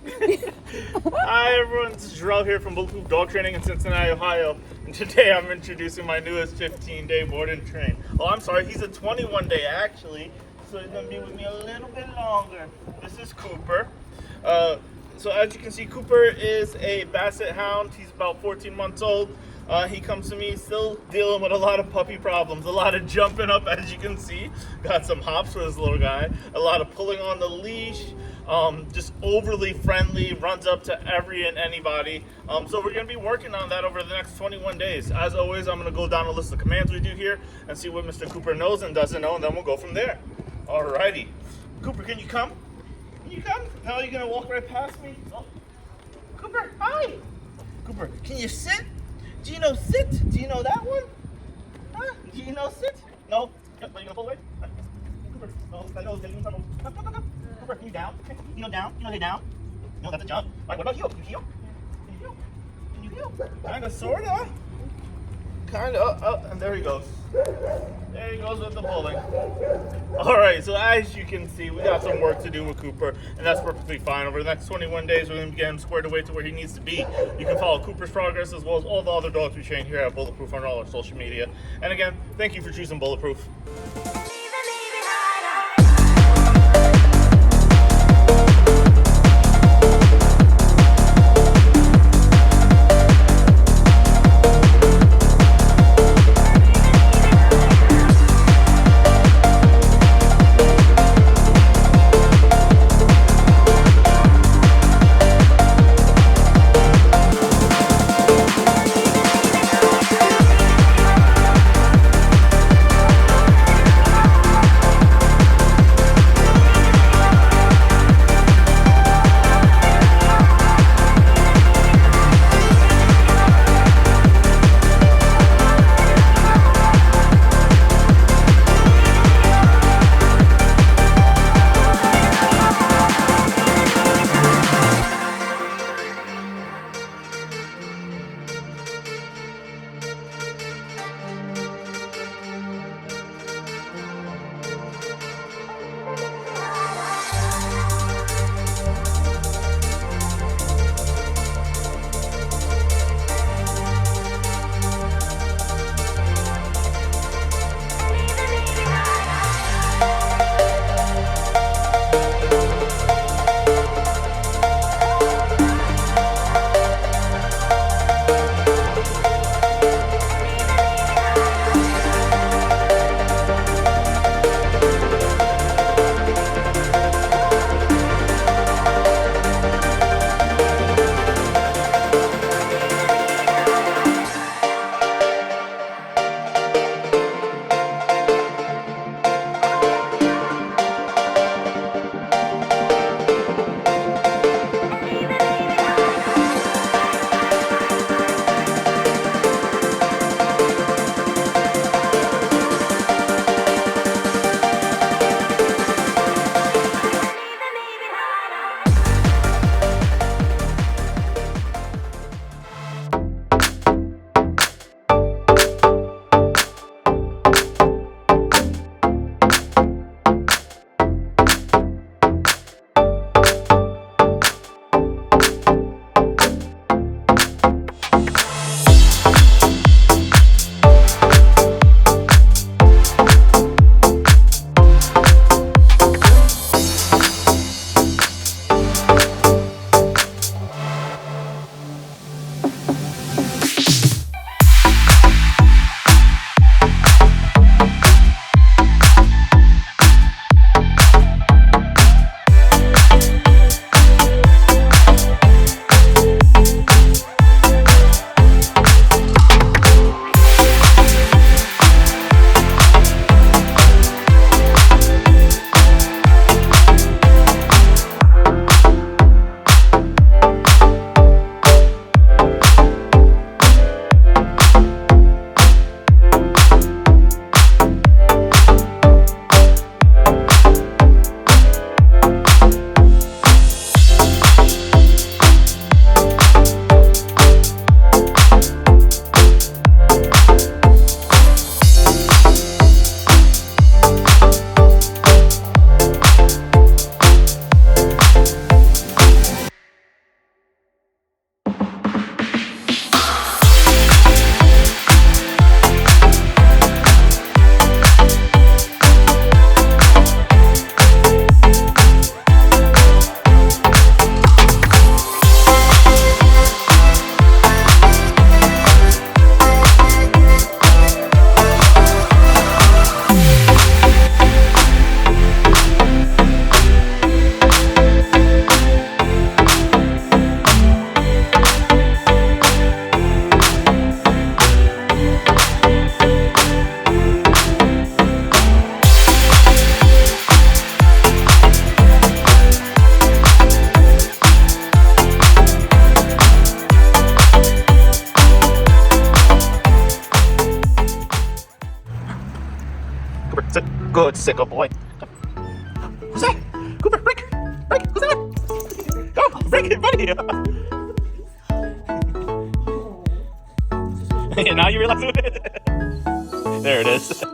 Hi everyone, this is Jarrell here from Bulletproof Dog Training in Cincinnati, Ohio. And today I'm introducing my newest 15-day board and train. Oh, I'm sorry, he's a 21-day actually, so he's gonna be with me a little bit longer. This is Cooper. So as you can see, Cooper is a Basset Hound. He's about 14 months old. He comes to me still dealing with a lot of puppy problems, a lot of jumping up, as you can see. Got some hops for this little guy, a lot of pulling on the leash, just overly friendly, runs up to every and anybody. So we're going to be working on that over the next 21 days. As always, I'm going to go down a list of commands we do here and see what Mr. Cooper knows and doesn't know, and then we'll go from there. Alrighty. Cooper, can you come? Can you come? Now you're going to walk right past me? Oh. Cooper, hi! Cooper, can you sit? Do you know sit? Do you know that one? Huh? Do you know sit? No? Yep, are you gonna pull away? Cooper, no, that nose getting in trouble. Come. Cooper, can you down? You know down? You know lay down? No, that's a jump. Alright, what about heel? Can you heel? Can you heel? Can you heel? Kinda, sorta. Kinda, and there he goes. There he goes with the pulling. Alright, so as you can see, we got some work to do with Cooper, and that's perfectly fine. Over the next 21 days, we're going to get him squared away to where he needs to be. You can follow Cooper's progress as well as all the other dogs we train here at Bulletproof on all our social media. And again, thank you for choosing Bulletproof. Good, sicko boy. Who's that? Cooper, break! Break! Who's that? Go! Break it, buddy! Now you realize what it is? There it is.